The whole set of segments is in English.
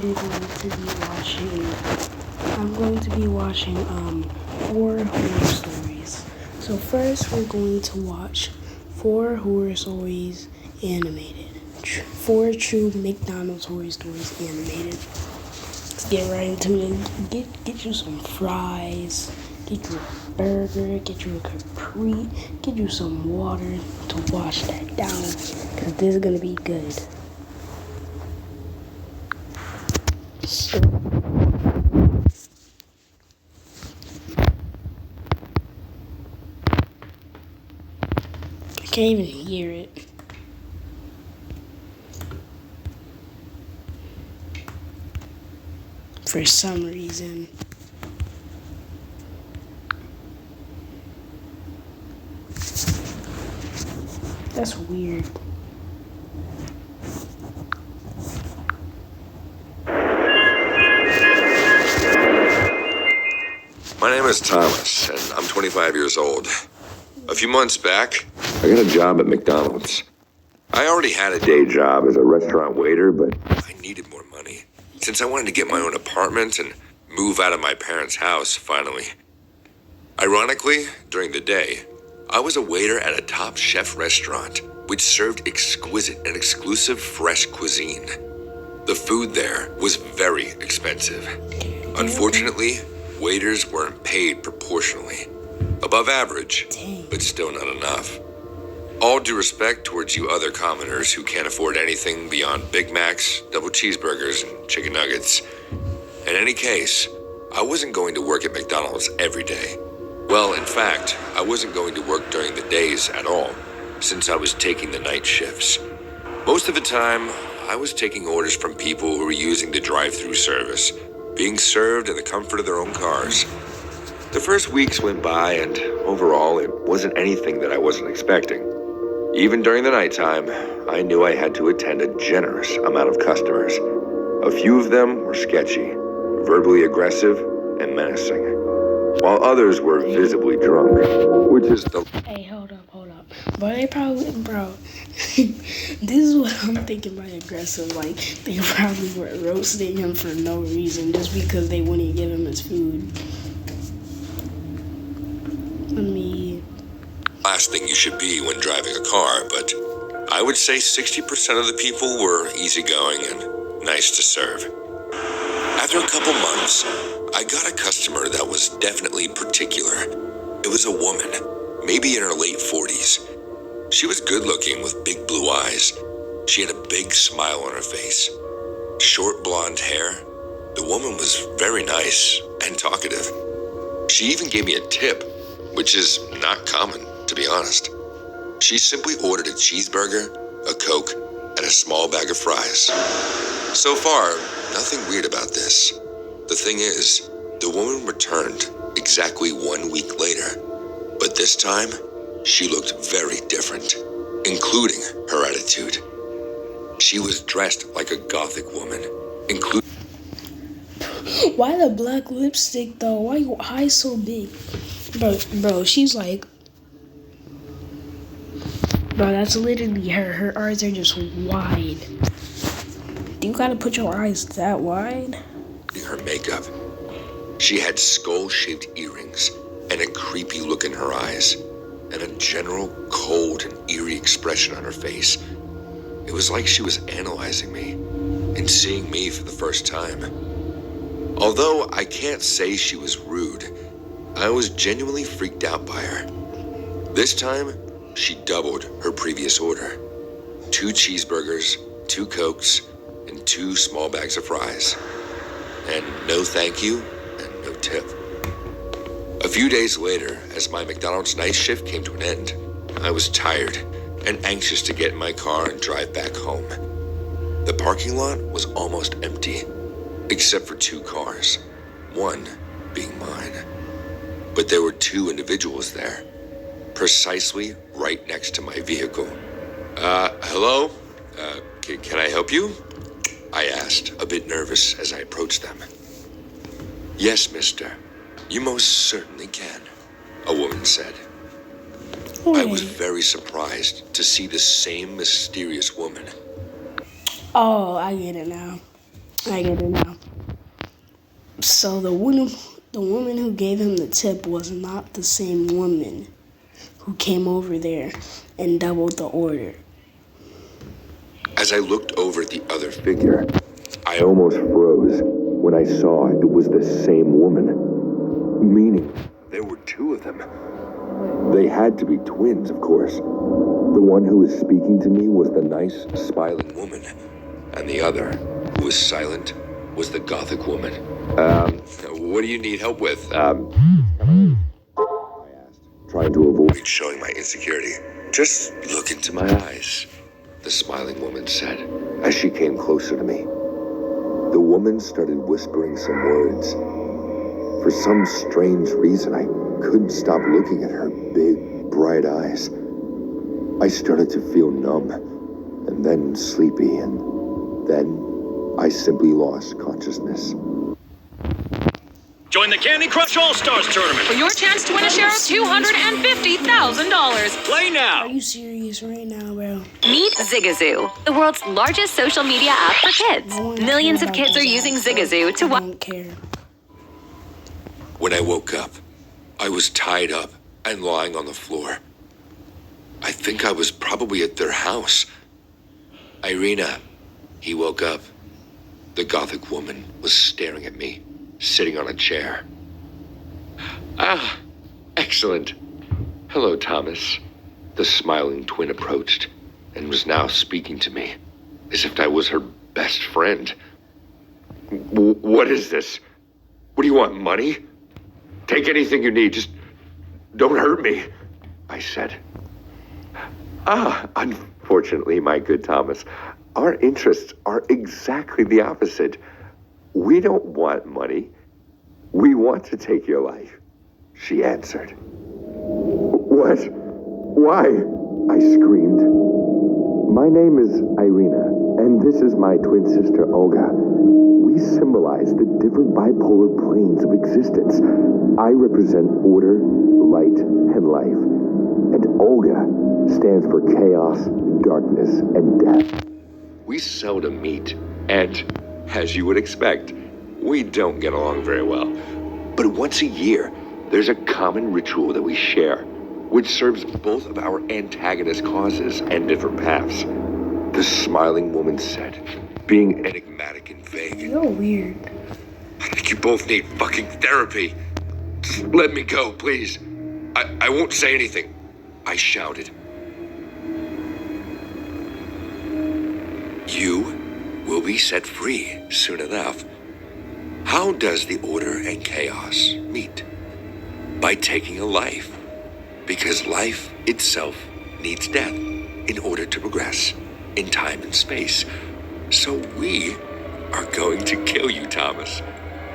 I'm going to be watching four horror stories. So first we're going to watch four horror stories animated. Four true McDonald's horror stories animated. Let's get right into it. Get you some fries, get you a burger, get you a Capri, get you some water to wash that down, cause this is gonna be good. So, I can't even hear it. For some reason. That's weird. My name is Thomas, and I'm 25 years old. A few months back, I got a job at McDonald's. I already had a day job as a restaurant waiter, but I needed more money, since I wanted to get my own apartment and move out of my parents' house, finally. Ironically, during the day, I was a waiter at a top chef restaurant, which served exquisite and exclusive fresh cuisine. The food there was very expensive. Unfortunately, waiters weren't paid proportionally. Above average, but still not enough. All due respect towards you other commoners who can't afford anything beyond Big Macs, double cheeseburgers, and chicken nuggets. In any case, I wasn't going to work at McDonald's every day. Well, in fact, I wasn't going to work during the days at all, since I was taking the night shifts. Most of the time, I was taking orders from people who were using the drive-thru service, being served in the comfort of their own cars. The first weeks went by, and overall, it wasn't anything that I wasn't expecting. Even during the nighttime, I knew I had to attend a generous amount of customers. A few of them were sketchy, verbally aggressive, and menacing, while others were visibly drunk, which is the... Hey, hold up. But they probably, bro, this is what I'm thinking by aggressive. Like, they probably were roasting him for no reason, just because they wouldn't give him his food. Last thing you should be when driving a car, but I would say 60% of the people were easygoing and nice to serve. After a couple months, I got a customer that was definitely particular. It was a woman, maybe in her late 40s. She was good looking with big blue eyes. She had a big smile on her face. Short blonde hair. The woman was very nice and talkative. She even gave me a tip, which is not common, to be honest. She simply ordered a cheeseburger, a Coke, and a small bag of fries. So far, nothing weird about this. The thing is, the woman returned exactly 1 week later. But this time, she looked very different, including her attitude. She was dressed like a gothic woman, including... Why the black lipstick, though? Why your eyes so big? Bro, she's like... Bro, that's literally her. Her eyes are just wide. Do you gotta put your eyes that wide? Her makeup. She had skull-shaped earrings and a creepy look in her eyes, and a general cold and eerie expression on her face. It was like she was analyzing me and seeing me for the first time. Although I can't say she was rude, I was genuinely freaked out by her. This time, she doubled her previous order. 2 cheeseburgers, 2 Cokes, and 2 small bags of fries. And no thank you, and no tip. A few days later, as my McDonald's night shift came to an end, I was tired and anxious to get in my car and drive back home. The parking lot was almost empty, except for 2 cars, one being mine. But there were 2 individuals there, precisely right next to my vehicle. Hello? Can I help you? I asked, a bit nervous as I approached them. Yes, mister. You most certainly can, a woman said. I was very surprised to see the same mysterious woman. Oh, I get it now. I get it now. So the woman who gave him the tip was not the same woman who came over there and doubled the order. As I looked over at the other figure, I almost froze when I saw it was the same woman. Meaning, there were two of them. They had to be twins, of course. The one who was speaking to me was the nice, smiling woman, and the other, who was silent, was the gothic woman. What do you need help with? I asked, trying to avoid showing my insecurity. Just look into my eyes, the smiling woman said, as she came closer to me. The woman started whispering some words. For some strange reason, I couldn't stop looking at her big, bright eyes. I started to feel numb, and then sleepy, and then I simply lost consciousness. Join the Candy Crush All-Stars tournament for your chance to win a share of $250,000. Play now. Are you serious right now, bro? Meet Zigazoo, the world's largest social media app for kids. Millions of kids are using Zigazoo to I don't care. When I woke up, I was tied up and lying on the floor. I think I was probably at their house. Irina, he woke up. The gothic woman was staring at me, sitting on a chair. Ah, excellent. Hello, Thomas. The smiling twin approached and was now speaking to me, as if I was her best friend. What is this? What do you want, money? Take anything you need, just don't hurt me, I said. Unfortunately, my good Thomas, our interests are exactly the opposite. We don't want money. We want to take your life, she answered. What? Why? I screamed. My name is Irina, and this is my twin sister, Olga. We symbolize the different bipolar planes of existence. I represent order, light, and life. And Olga stands for chaos, darkness, and death. We seldom meet, and, as you would expect, we don't get along very well. But once a year, there's a common ritual that we share, which serves both of our antagonist causes and different paths. The smiling woman said, being enigmatic and vague. You're weird. I think you both need fucking therapy. Just let me go, please. I won't say anything, I shouted. You will be set free soon enough. How does the order and chaos meet? By taking a life. Because life itself needs death in order to progress in time and space. So we are going to kill you, Thomas.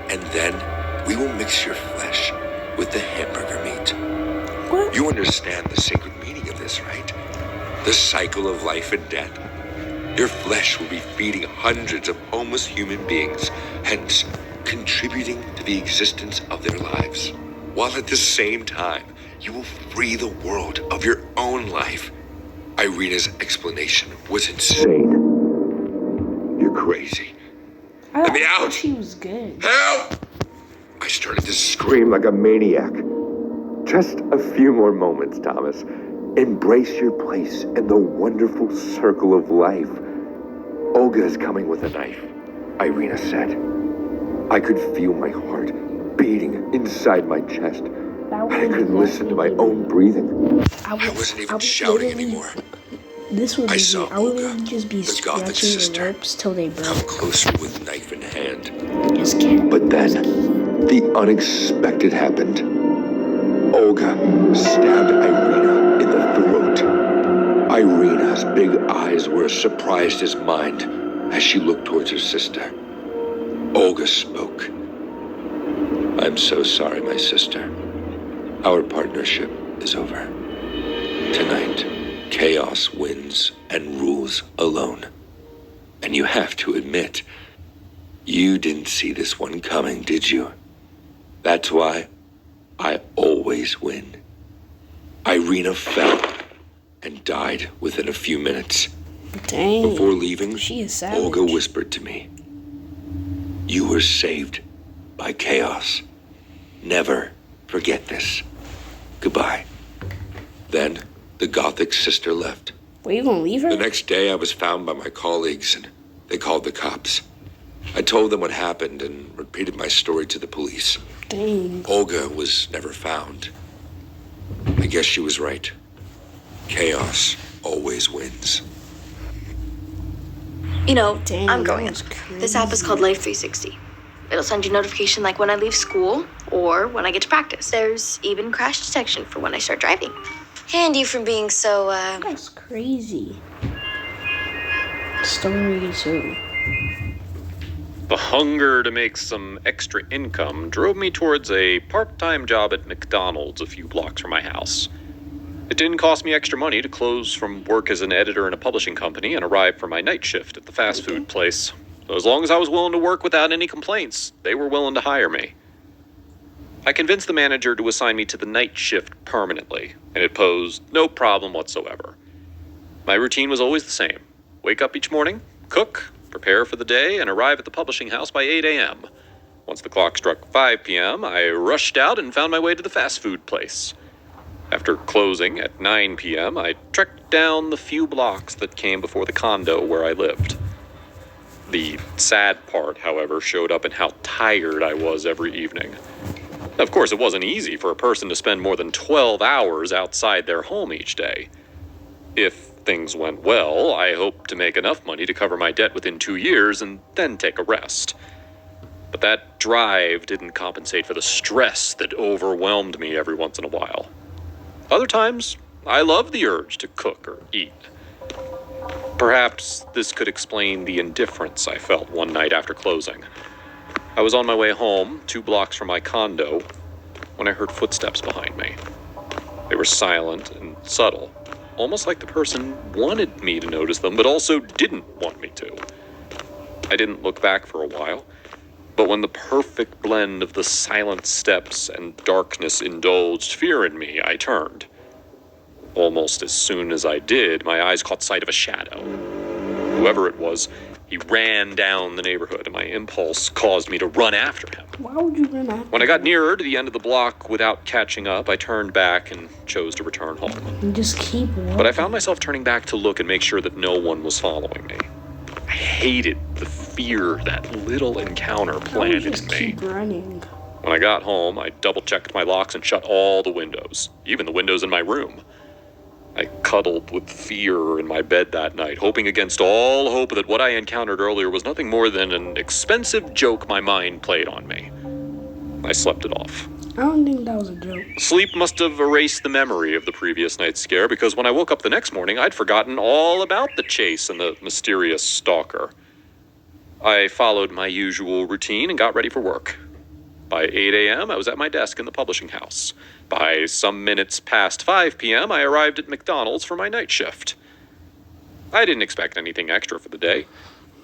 And then we will mix your flesh with the hamburger meat. What? You understand the sacred meaning of this, right? The cycle of life and death. Your flesh will be feeding hundreds of homeless human beings, hence contributing to the existence of their lives. While at the same time, you will free the world of your own life. Irina's explanation was insane. You're crazy. Let me out! She was good. Help! I started to scream like a maniac. Just a few more moments, Thomas. Embrace your place in the wonderful circle of life. Olga is coming with a knife, Irina said. I could feel my heart beating inside my chest. I couldn't listen to my own breathing. I wasn't even shouting anymore. This would be I saw I would Olga, just be the gothic scratching sister, the ropes till they come broke. closer with knife in hand. Just kidding. But then, the unexpected happened. Olga stabbed Irina in the throat. Irina's big eyes were as surprised as mine as she looked towards her sister. Olga spoke. I'm so sorry, my sister. Our partnership is over. Tonight, chaos wins and rules alone. And you have to admit, you didn't see this one coming, did you? That's why I always win. Irina fell and died within a few minutes. Dang. Before leaving, She is savage. Olga whispered to me, You were saved by chaos. Never forget this. Goodbye. Then, the Gothic sister left. Were you gonna leave her? The next day, I was found by my colleagues, and they called the cops. I told them what happened and repeated my story to the police. Dang. Olga was never found. I guess she was right. Chaos always wins. You know, Dang, I'm that going. was This app is called Life 360. It'll send you notification like when I leave school or when I get to practice. There's even crash detection for when I start driving. Handy from being so, That's crazy. Story 2. The hunger to make some extra income drove me towards a part-time job at McDonald's a few blocks from my house. It didn't cost me extra money to close from work as an editor in a publishing company and arrive for my night shift at the fast food place. So as long as I was willing to work without any complaints, they were willing to hire me. I convinced the manager to assign me to the night shift permanently, and it posed no problem whatsoever. My routine was always the same. Wake up each morning, cook, prepare for the day, and arrive at the publishing house by 8 a.m. Once the clock struck 5 p.m., I rushed out and found my way to the fast food place. After closing at 9 p.m., I trekked down the few blocks that came before the condo where I lived. The sad part, however, showed up in how tired I was every evening. Of course, it wasn't easy for a person to spend more than 12 hours outside their home each day. If things went well, I hoped to make enough money to cover my debt within 2 years and then take a rest. But that drive didn't compensate for the stress that overwhelmed me every once in a while. Other times, I loved the urge to cook or eat. Perhaps this could explain the indifference I felt one night after closing. I was on my way home, 2 blocks from my condo, when I heard footsteps behind me. They were silent and subtle, almost like the person wanted me to notice them, but also didn't want me to. I didn't look back for a while, but when the perfect blend of the silent steps and darkness indulged fear in me, I turned. Almost as soon as I did, my eyes caught sight of a shadow. Whoever it was, he ran down the neighborhood, and my impulse caused me to run after him. Why would you run after When I got him? nearer to the end of the block without catching up, I turned back and chose to return home. You just keep walking. But I found myself turning back to look and make sure that no one was following me. I hated the fear that little encounter Why would you planted just in me. keep running? When I got home, I double-checked my locks and shut all the windows, even the windows in my room. I cuddled with fear in my bed that night, hoping against all hope that what I encountered earlier was nothing more than an expensive joke my mind played on me. I slept it off. I don't think that was a joke. Sleep must have erased the memory of the previous night's scare, because when I woke up the next morning, I'd forgotten all about the chase and the mysterious stalker. I followed my usual routine and got ready for work. By 8 a.m., I was at my desk in the publishing house. By some minutes past 5 p.m., I arrived at McDonald's for my night shift. I didn't expect anything extra for the day.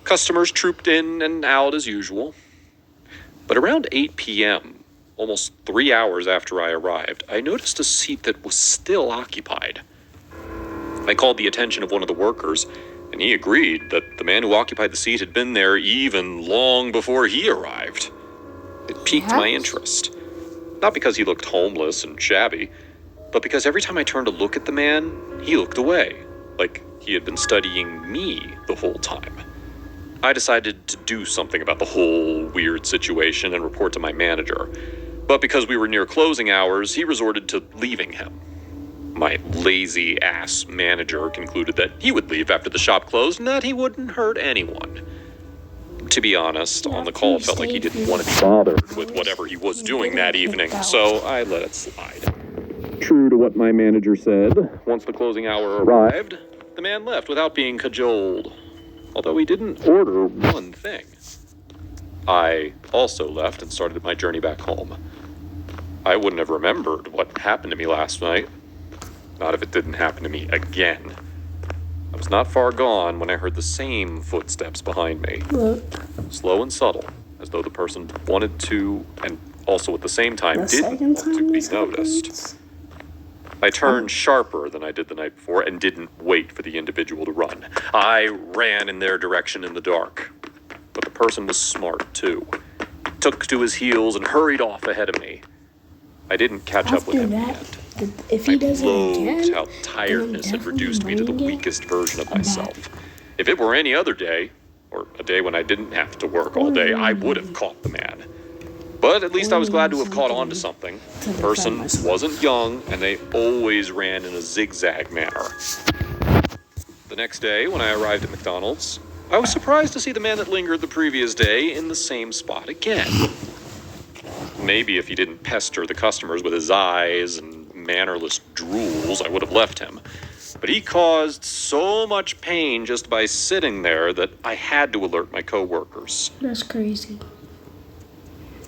Customers trooped in and out as usual. But around 8 p.m., almost 3 hours after I arrived, I noticed a seat that was still occupied. I called the attention of one of the workers, and he agreed that the man who occupied the seat had been there even long before he arrived. It piqued my interest. Not because he looked homeless and shabby, but because every time I turned to look at the man, he looked away, like he had been studying me the whole time. I decided to do something about the whole weird situation and report to my manager. But because we were near closing hours, he resorted to leaving him. My lazy-ass manager concluded that he would leave after the shop closed and that he wouldn't hurt anyone. To be honest, on the call, it felt like he didn't want to be bothered with whatever he was doing that evening, so I let it slide. True to what my manager said, once the closing hour arrived, the man left without being cajoled, although he didn't order one thing. I also left and started my journey back home. I wouldn't have remembered what happened to me last night, not if it didn't happen to me again. I was not far gone when I heard the same footsteps behind me. Look, Slow and subtle, as though the person wanted to, and also at the same time the didn't second want to time be this noticed. happens. I turned sharper than I did the night before and didn't wait for the individual to run. I ran in their direction in the dark. but the person was smart too. Took to his heels and hurried off ahead of me. I didn't catch up with After him in the that, end. if he I does it loathed again, how tiredness had reduced me to the weakest version of myself. If it were any other day, or a day when I didn't have to work all day, I would have caught the man. But at least I was glad to have caught on to something. The person wasn't young, and they always ran in a zigzag manner. The next day, when I arrived at McDonald's, I was surprised to see the man that lingered the previous day in the same spot again. Maybe if he didn't pester the customers with his eyes and mannerless drools, I would have left him. But he caused so much pain just by sitting there that I had to alert my coworkers. That's crazy.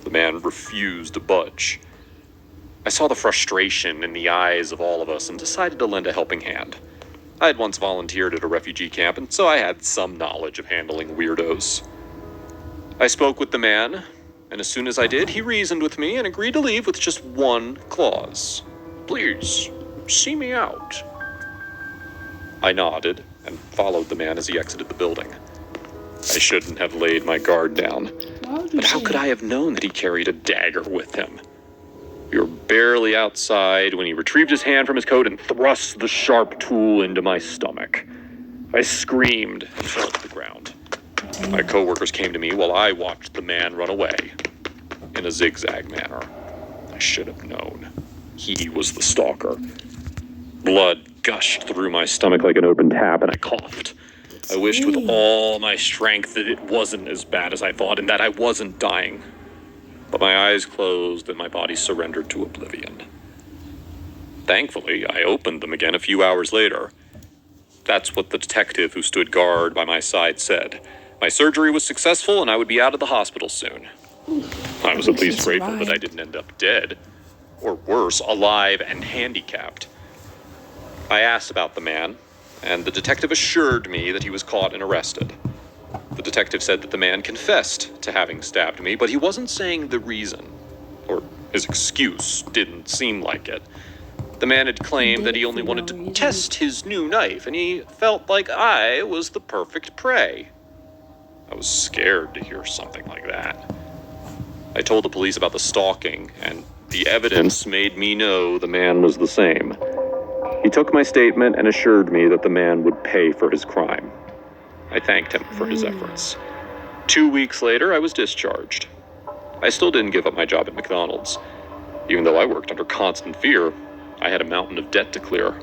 The man refused to budge. I saw the frustration in the eyes of all of us and decided to lend a helping hand. I had once volunteered at a refugee camp, and so I had some knowledge of handling weirdos. I spoke with the man, and as soon as I did, he reasoned with me and agreed to leave with just one clause. Please, see me out. I nodded and followed the man as he exited the building. I shouldn't have laid my guard down. But how could I have known that he carried a dagger with him? We were barely outside when he retrieved his hand from his coat and thrust the sharp tool into my stomach. I screamed and fell to the ground. My coworkers came to me while I watched the man run away in a zigzag manner. I should have known. He was the stalker. Blood gushed through my stomach like an open tap, and I coughed. I wished with all my strength that it wasn't as bad as I thought and that I wasn't dying. But my eyes closed and my body surrendered to oblivion. Thankfully, I opened them again a few hours later. That's what the detective who stood guard by my side said. My surgery was successful and I would be out of the hospital soon. I was at least grateful that I didn't end up dead. Or worse, alive and handicapped. I asked about the man, and the detective assured me that he was caught and arrested. The detective said that the man confessed to having stabbed me, but he wasn't saying the reason. Or his excuse didn't seem like it. The man had claimed that he only wanted to test his new knife, and he felt like I was the perfect prey. I was scared to hear something like that. I told the police about the stalking, and the evidence made me know the man was the same. He took my statement and assured me that the man would pay for his crime. I thanked him for his efforts. 2 weeks later, I was discharged. I still didn't give up my job at McDonald's. Even though I worked under constant fear, I had a mountain of debt to clear.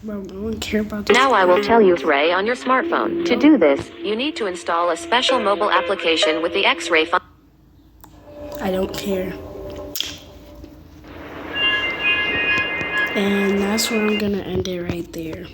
Bro, no one care about this. Now I will tell you Ray on your smartphone. To do this, you need to install a special mobile application with the X-ray function. I don't care. And that's where I'm gonna end it right there.